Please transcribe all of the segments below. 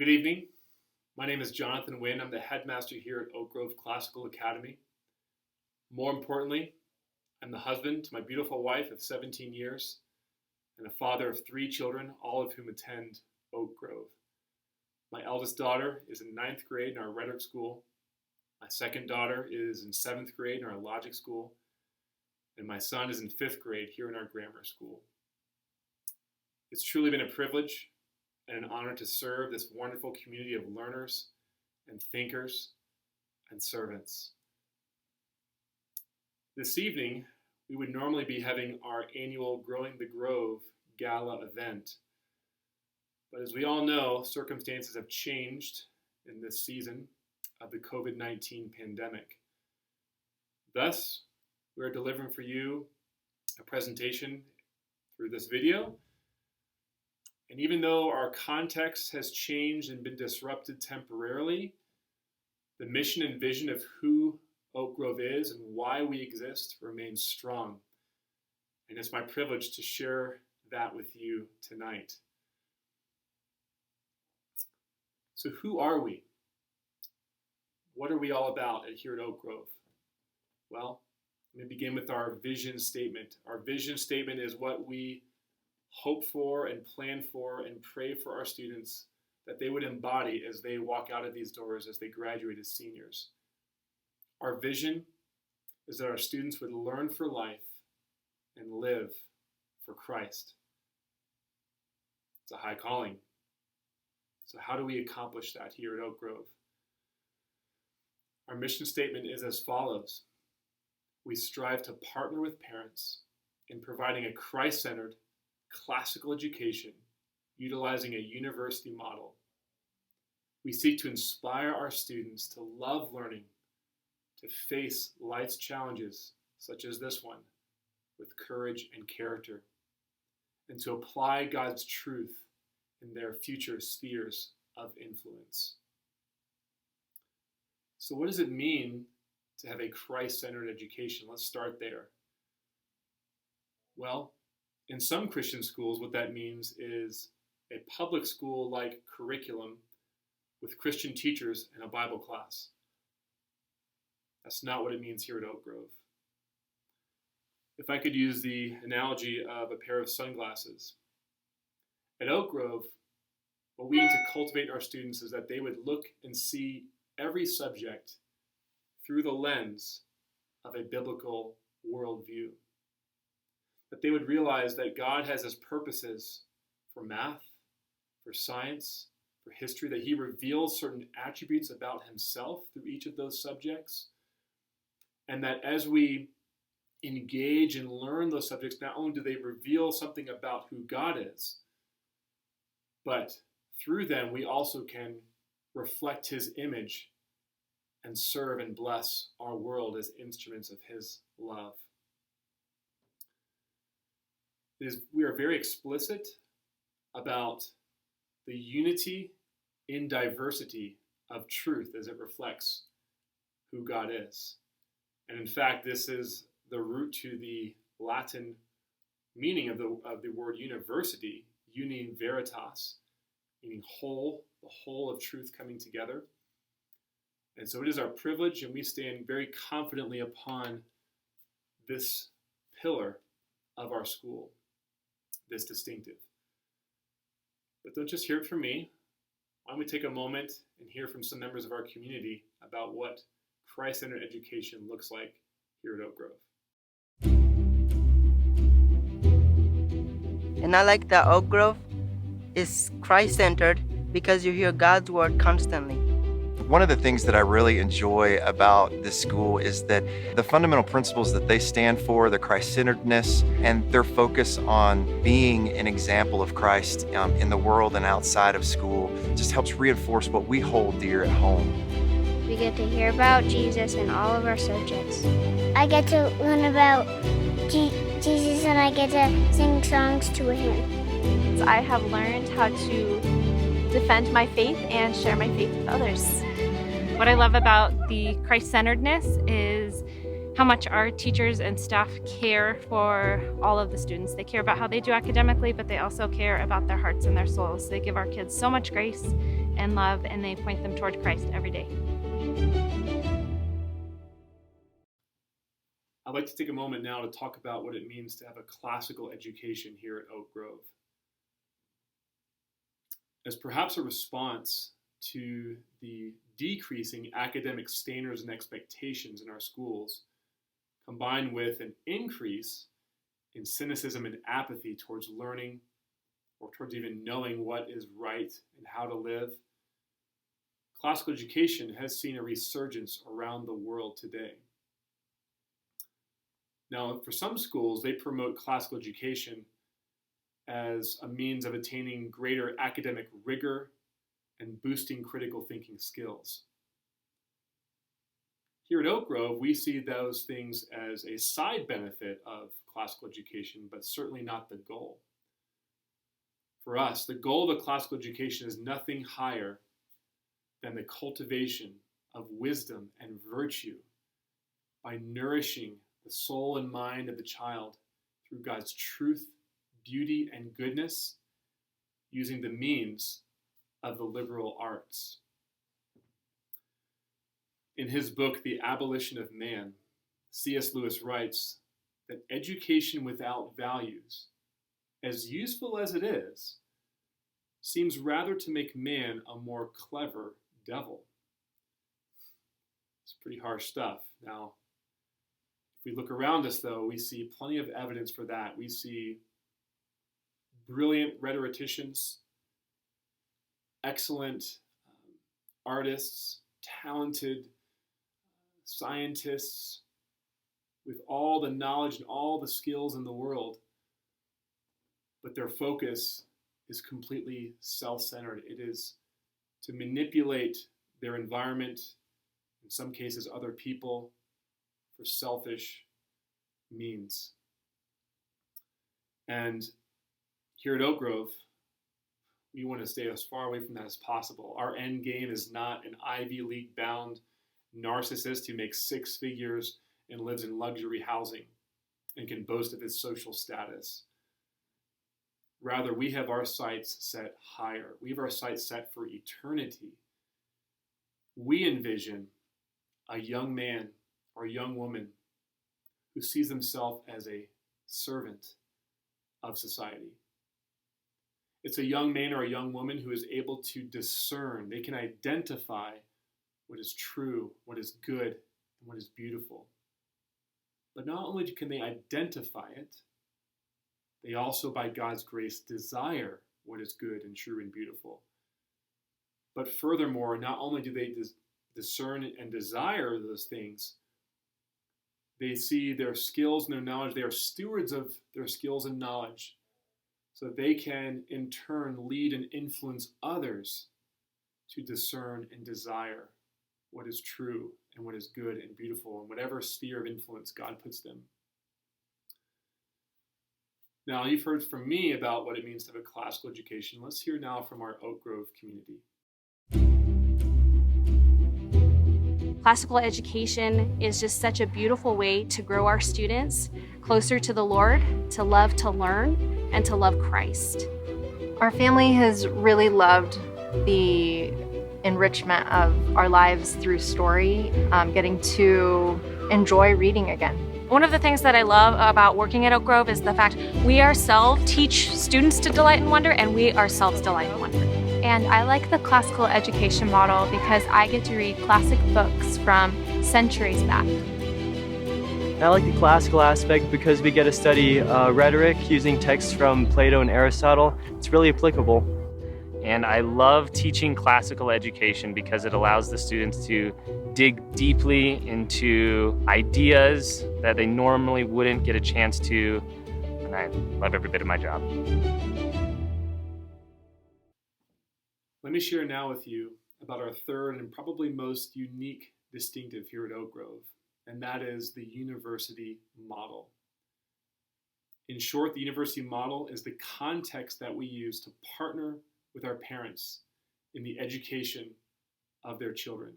Good evening. My name is Jonathan Wynn. I'm the headmaster here at Oak Grove Classical Academy. More importantly, I'm the husband to my beautiful wife of 17 years and a father of 3 children, all of whom attend Oak Grove. My eldest daughter is in 9th grade in our rhetoric school. My second daughter is in 7th grade in our logic school. And my son is in 5th grade here in our grammar school. It's truly been a privilege and an honor to serve this wonderful community of learners and thinkers and servants. This evening, we would normally be having our annual Growing the Grove Gala event. But as we all know, circumstances have changed in this season of the COVID-19 pandemic. Thus, we are delivering for you a presentation through this video. And even though our context has changed and been disrupted temporarily, the mission and vision of who Oak Grove is and why we exist remains strong. And it's my privilege to share that with you tonight. So who are we? What are we all about here at Oak Grove? Well, let me begin with our vision statement. Our vision statement is what we hope for and plan for and pray for our students that they would embody as they walk out of these doors as they graduate as seniors. Our vision is that our students would learn for life and live for Christ. It's a high calling. So how do we accomplish that here at Oak Grove? Our mission statement is as follows. We strive to partner with parents in providing a Christ-centered classical education utilizing a university model. We seek to inspire our students to love learning, to face life's challenges, such as this one, with courage and character, and to apply God's truth in their future spheres of influence. So what does it mean to have a Christ-centered education? Let's start there. Well, in some Christian schools, what that means is a public school-like curriculum with Christian teachers and a Bible class. That's not what it means here at Oak Grove. If I could use the analogy of a pair of sunglasses. At Oak Grove, what we aim to cultivate in our students is that they would look and see every subject through the lens of a biblical worldview. That they would realize that God has his purposes for math, for science, for history, that he reveals certain attributes about himself through each of those subjects. And that as we engage and learn those subjects, not only do they reveal something about who God is, but through them we also can reflect his image and serve and bless our world as instruments of his love. We are very explicit about the unity in diversity of truth as it reflects who God is. And in fact, this is the root to the Latin meaning of the word university, uni veritas, meaning whole, the whole of truth coming together. And so it is our privilege, and we stand very confidently upon this pillar of our school, this distinctive. But don't just hear it from me. Why don't we take a moment and hear from some members of our community about what Christ-centered education looks like here at Oak Grove. And I like that Oak Grove is Christ-centered because you hear God's word constantly. One of the things that I really enjoy about this school is that the fundamental principles that they stand for, the Christ-centeredness, and their focus on being an example of Christ in the world and outside of school just helps reinforce what we hold dear at home. We get to hear about Jesus in all of our subjects. I get to learn about Jesus and I get to sing songs to him. I have learned how to defend my faith and share my faith with others. What I love about the Christ-centeredness is how much our teachers and staff care for all of the students. They care about how they do academically, but they also care about their hearts and their souls. They give our kids so much grace and love, and they point them toward Christ every day. I'd like to take a moment now to talk about what it means to have a classical education here at Oak Grove. As perhaps a response to the decreasing academic standards and expectations in our schools, combined with an increase in cynicism and apathy towards learning or towards even knowing what is right and how to live, classical education has seen a resurgence around the world today. Now, for some schools, they promote classical education as a means of attaining greater academic rigor and boosting critical thinking skills. Here at Oak Grove, we see those things as a side benefit of classical education, but certainly not the goal. For us, the goal of a classical education is nothing higher than the cultivation of wisdom and virtue by nourishing the soul and mind of the child through God's truth, beauty, and goodness, using the means of the liberal arts. In his book, The Abolition of Man, C.S. Lewis writes that education without values, as useful as it is, seems rather to make man a more clever devil. It's pretty harsh stuff. Now, if we look around us, though, we see plenty of evidence for that. We see brilliant rhetoricians, excellent artists, talented scientists with all the knowledge and all the skills in the world, but their focus is completely self-centered. It is to manipulate their environment, in some cases other people, for selfish means. And here at Oak Grove, we want to stay as far away from that as possible. Our end game is not an Ivy League bound narcissist who makes six figures and lives in luxury housing and can boast of his social status. Rather, we have our sights set higher. We have our sights set for eternity. We envision a young man or a young woman who sees themselves as a servant of society. It's a young man or a young woman who is able to discern. They can identify what is true, what is good, and what is beautiful. But not only can they identify it, they also, by God's grace, desire what is good and true and beautiful. But furthermore, not only do they discern and desire those things, they see their skills and their knowledge. They are stewards of their skills and knowledge so that they can, in turn, lead and influence others to discern and desire what is true and what is good and beautiful in whatever sphere of influence God puts them. Now, you've heard from me about what it means to have a classical education. Let's hear now from our Oak Grove community. Classical education is just such a beautiful way to grow our students closer to the Lord, to love to learn, and to love Christ. Our family has really loved the enrichment of our lives through story, getting to enjoy reading again. One of the things that I love about working at Oak Grove is the fact we ourselves teach students to delight in wonder, and we ourselves delight in wonder. And I like the classical education model because I get to read classic books from centuries back. I like the classical aspect because we get to study rhetoric using texts from Plato and Aristotle. It's really applicable. And I love teaching classical education because it allows the students to dig deeply into ideas that they normally wouldn't get a chance to, and I love every bit of my job. Let me share now with you about our third and probably most unique distinctive here at Oak Grove, and that is the university model. In short, the university model is the context that we use to partner with our parents in the education of their children.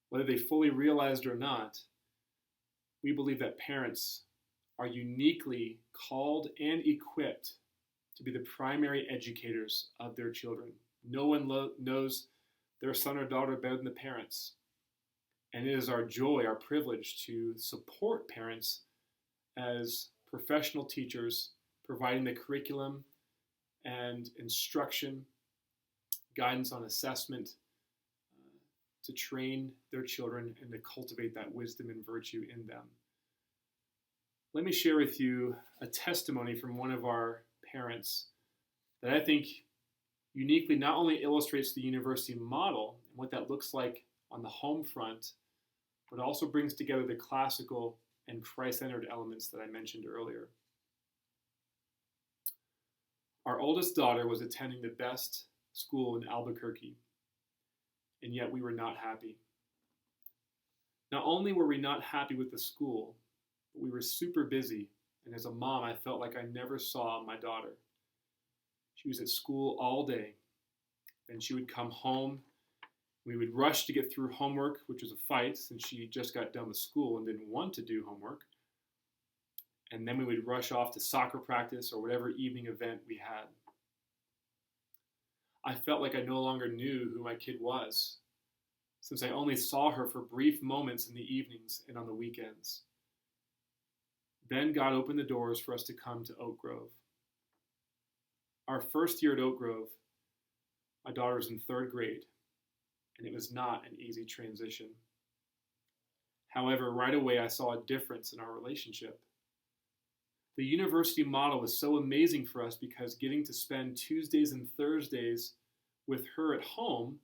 Whether they fully realized or not, we believe that parents are uniquely called and equipped to be the primary educators of their children. No one knows their son or daughter better than the parents. And it is our joy, our privilege to support parents as professional teachers, providing the curriculum and instruction, guidance on assessment, to train their children and to cultivate that wisdom and virtue in them. Let me share with you a testimony from one of our parents that I think uniquely not only illustrates the university model and what that looks like on the home front, but also brings together the classical and Christ-centered elements that I mentioned earlier. Our oldest daughter was attending the best school in Albuquerque, and yet we were not happy. Not only were we not happy with the school, but we were super busy, and as a mom, I felt like I never saw my daughter. She was at school all day, then she would come home. We would rush to get through homework, which was a fight since she just got done with school and didn't want to do homework. And then we would rush off to soccer practice or whatever evening event we had. I felt like I no longer knew who my kid was, since I only saw her for brief moments in the evenings and on the weekends. Then God opened the doors for us to come to Oak Grove. Our first year at Oak Grove, my daughter was in 3rd grade, and it was not an easy transition. However, right away I saw a difference in our relationship. The university model was so amazing for us because getting to spend Tuesdays and Thursdays with her at home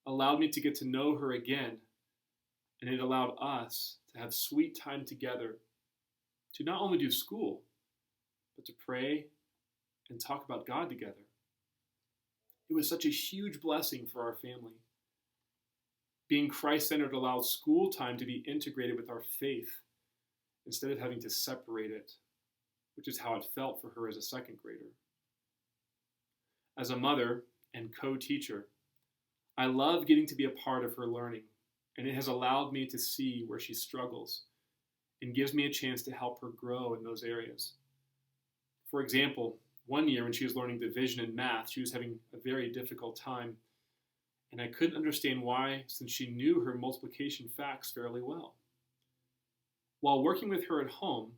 allowed me to get to know her again, and it allowed us to have sweet time together to not only do school, but to pray and talk about God together. It was such a huge blessing for our family. Being Christ-centered allowed school time to be integrated with our faith instead of having to separate it, which is how it felt for her as a 2nd grader. As a mother and co-teacher, I love getting to be a part of her learning, and it has allowed me to see where she struggles and gives me a chance to help her grow in those areas. For example, one year when she was learning division in math, she was having a very difficult time, and I couldn't understand why, since she knew her multiplication facts fairly well. While working with her at home,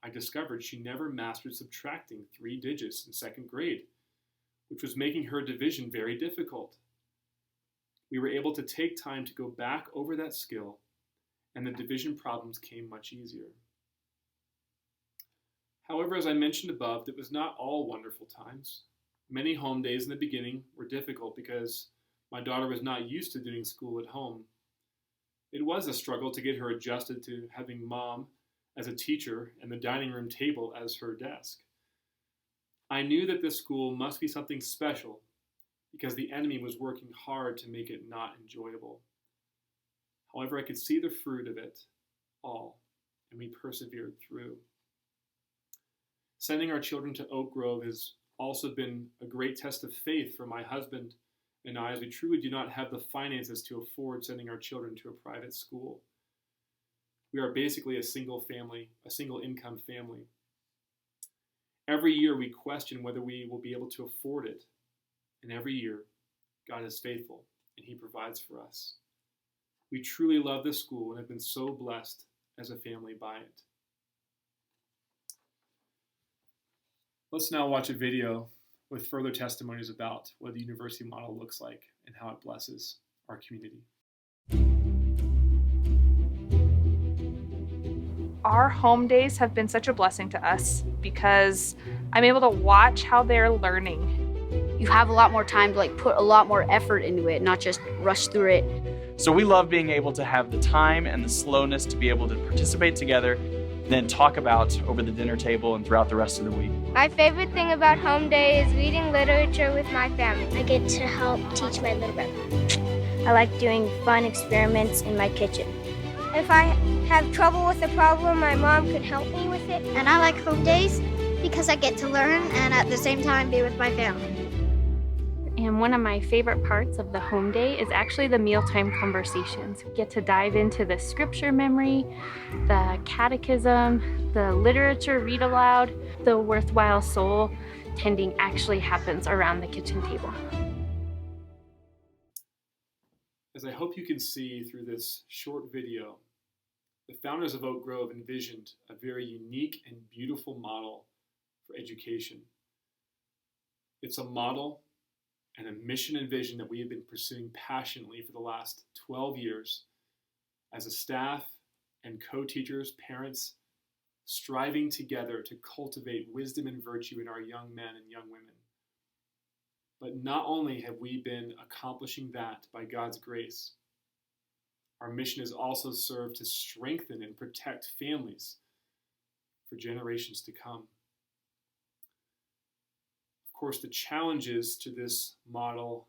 I discovered she never mastered subtracting 3 digits in 2nd grade, which was making her division very difficult. We were able to take time to go back over that skill, and the division problems came much easier. However, as I mentioned above, it was not all wonderful times. Many home days in the beginning were difficult because my daughter was not used to doing school at home. It was a struggle to get her adjusted to having mom as a teacher and the dining room table as her desk. I knew that this school must be something special because the enemy was working hard to make it not enjoyable. However, I could see the fruit of it all, and we persevered through. Sending our children to Oak Grove has also been a great test of faith for my husband and I, as we truly do not have the finances to afford sending our children to a private school. We are basically a single income family. Every year we question whether we will be able to afford it, and every year God is faithful and He provides for us. We truly love this school and have been so blessed as a family by it. Let's now watch a video with further testimonies about what the university model looks like and how it blesses our community. Our home days have been such a blessing to us because I'm able to watch how they're learning. You have a lot more time to put a lot more effort into it, not just rush through it. So we love being able to have the time and the slowness to be able to participate together, and then talk about over the dinner table and throughout the rest of the week. My favorite thing about home day is reading literature with my family. I get to help teach my little brother. I like doing fun experiments in my kitchen. If I have trouble with a problem, my mom could help me with it. And I like home days because I get to learn and at the same time be with my family. And one of my favorite parts of the home day is actually the mealtime conversations. We get to dive into the scripture memory, the catechism, the literature read aloud. The worthwhile soul tending actually happens around the kitchen table. As I hope you can see through this short video, the founders of Oak Grove envisioned a very unique and beautiful model for education. It's a model and a mission and vision that we have been pursuing passionately for the last 12 years as a staff and co-teachers, parents, striving together to cultivate wisdom and virtue in our young men and young women. But not only have we been accomplishing that by God's grace, our mission has also served to strengthen and protect families for generations to come. Of course, the challenges to this model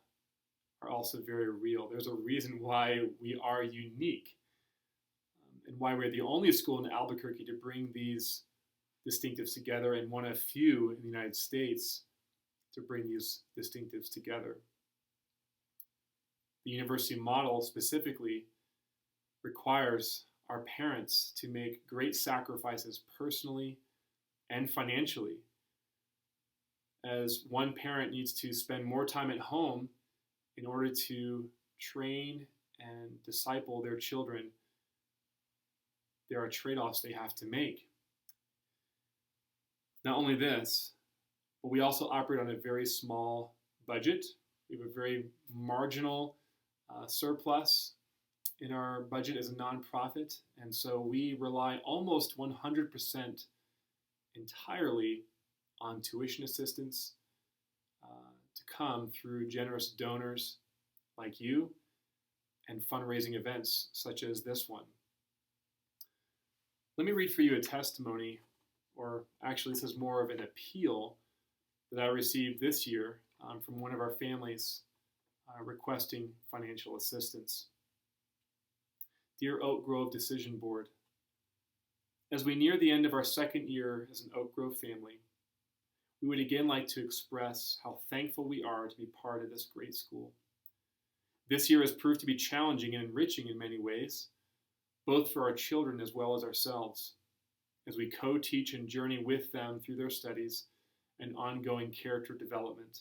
are also very real. There's a reason why we are unique and why we're the only school in Albuquerque to bring these distinctives together and one of few in the United States to bring these distinctives together. The university model specifically requires our parents to make great sacrifices personally and financially, as one parent needs to spend more time at home in order to train and disciple their children. There are trade-offs they have to make. Not only this, but we also operate on a very small budget. We have a very marginal surplus in our budget as a nonprofit, and so we rely almost 100% entirely on tuition assistance to come through generous donors like you and fundraising events such as this one. Let me read for you a testimony, or actually this is more of an appeal that I received this year from one of our families requesting financial assistance. Dear Oak Grove Decision Board, as we near the end of our second year as an Oak Grove family, we would again like to express how thankful we are to be part of this great school. This year has proved to be challenging and enriching in many ways, both for our children as well as ourselves, as we co-teach and journey with them through their studies and ongoing character development.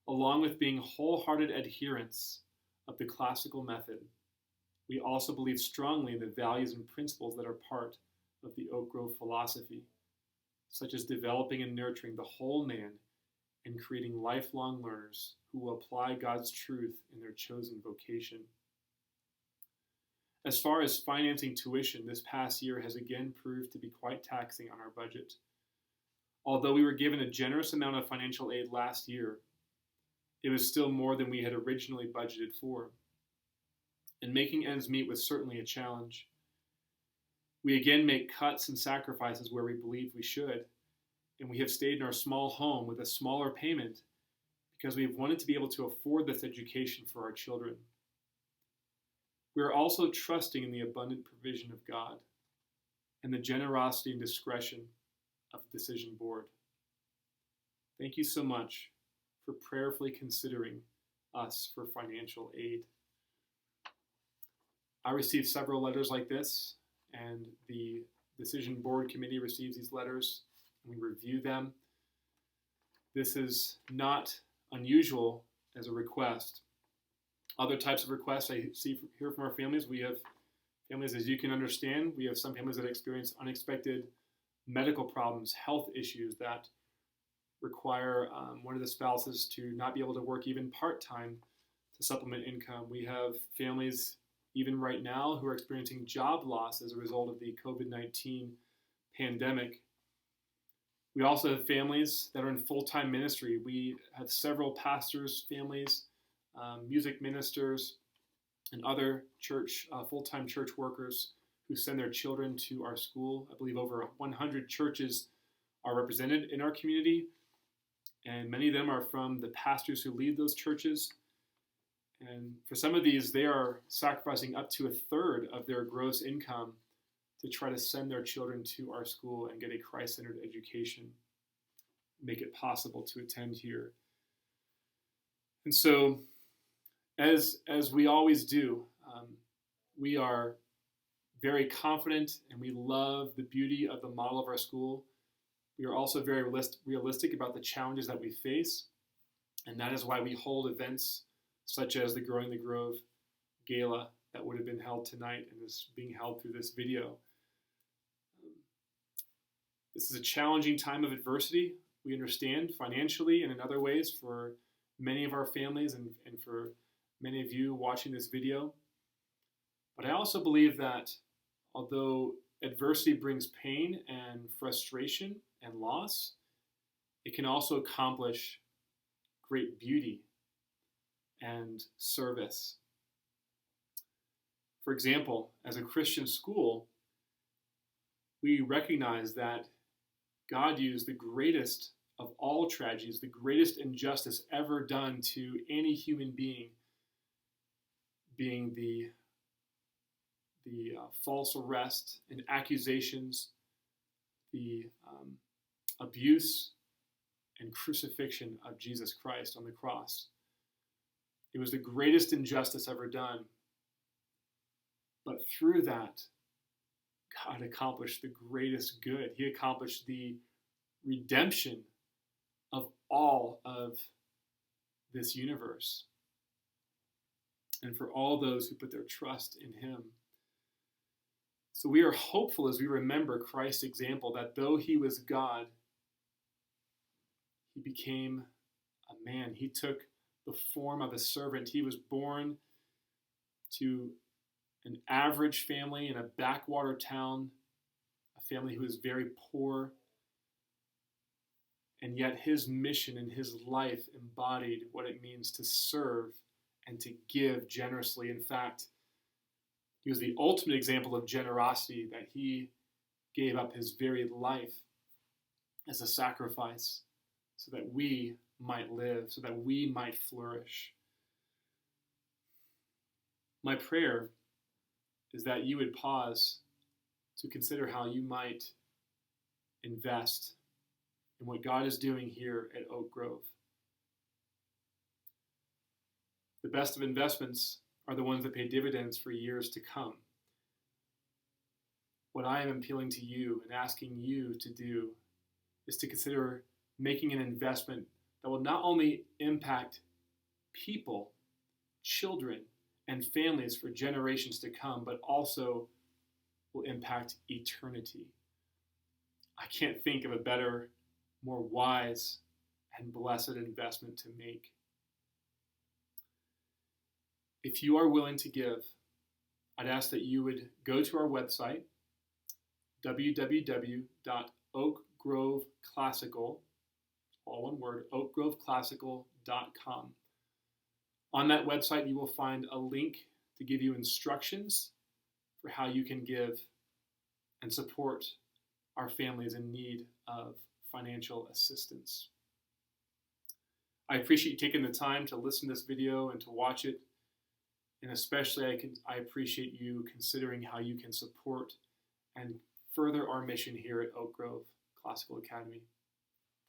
Along with being wholehearted adherents of the classical method, we also believe strongly in the values and principles that are part of the Oak Grove philosophy, such as developing and nurturing the whole man and creating lifelong learners who will apply God's truth in their chosen vocation. As far as financing tuition, this past year has again proved to be quite taxing on our budget. Although we were given a generous amount of financial aid last year, it was still more than we had originally budgeted for. And making ends meet was certainly a challenge. We again make cuts and sacrifices where we believe we should, and we have stayed in our small home with a smaller payment because we have wanted to be able to afford this education for our children. We are also trusting in the abundant provision of God and the generosity and discretion of the Decision Board. Thank you so much for prayerfully considering us for financial aid. I received several letters like this, and the Decision Board Committee receives these letters, and we review them. This is not unusual as a request. Other types of requests I hear from our families. We have families, as you can understand, we have some families that experience unexpected medical problems, health issues that require one of the spouses to not be able to work even part-time to supplement income. We have families even right now who are experiencing job loss as a result of the COVID-19 pandemic. We also have families that are in full-time ministry. We have several pastors' families, music ministers, and other church full-time church workers who send their children to our school. I believe over 100 churches are represented in our community, and many of them are from the pastors who lead those churches. And for some of these, they are sacrificing up to a third of their gross income to try to send their children to our school and get a Christ-centered education, make it possible to attend here. And so, as we always do, we are very confident and we love the beauty of the model of our school. We are also very realistic about the challenges that we face, and that is why we hold events such as the Growing the Grove gala that would have been held tonight and is being held through this video. This is a challenging time of adversity, we understand, financially and in other ways for many of our families and for many of you watching this video. But I also believe that although adversity brings pain and frustration and loss, it can also accomplish great beauty and service. For example, as a Christian school, we recognize that God used the greatest of all tragedies, the greatest injustice ever done to any human being the false arrest and accusations, the abuse and crucifixion of Jesus Christ on the cross. It was the greatest injustice ever done. But through that, God accomplished the greatest good. He accomplished the redemption of all of this universe, and for all those who put their trust in him. So we are hopeful as we remember Christ's example that though he was God, he became a man. He took the form of a servant. He was born to an average family in a backwater town, a family who was very poor, and yet his mission and his life embodied what it means to serve and to give generously. In fact, he was the ultimate example of generosity, that he gave up his very life as a sacrifice so that we might live, so that we might flourish. My prayer is that you would pause to consider how you might invest in what God is doing here at Oak Grove. The best of investments are the ones that pay dividends for years to come. What I am appealing to you and asking you to do is to consider making an investment that will not only impact people, children, and families for generations to come, but also will impact eternity. I can't think of a better, more wise, and blessed investment to make. If you are willing to give, I'd ask that you would go to our website, www.oakgroveclassical, all one word, oakgroveclassical.com. On that website, you will find a link to give you instructions for how you can give and support our families in need of financial assistance. I appreciate you taking the time to listen to this video and to watch it. And especially I appreciate you considering how you can support and further our mission here at Oak Grove Classical Academy.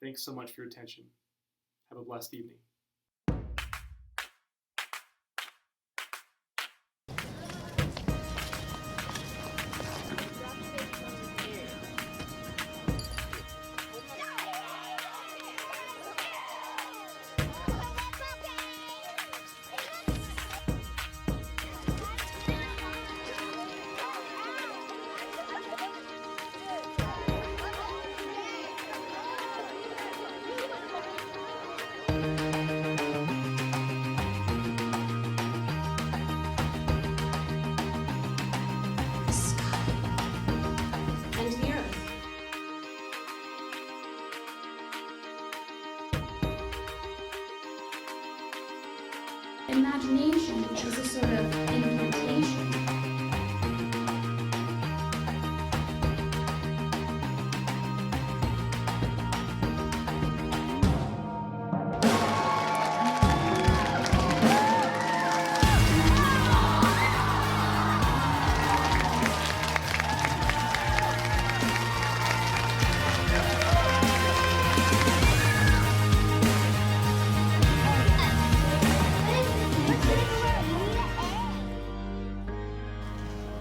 Thanks so much for your attention. Have a blessed evening. Imagination is a sort of incantation.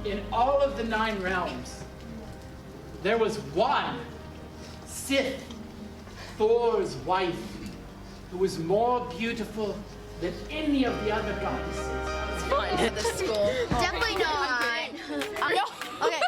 In all of the 9 realms, there was one Sith, Thor's wife, who was more beautiful than any of the other goddesses. fun at this school. Definitely not. No. Okay.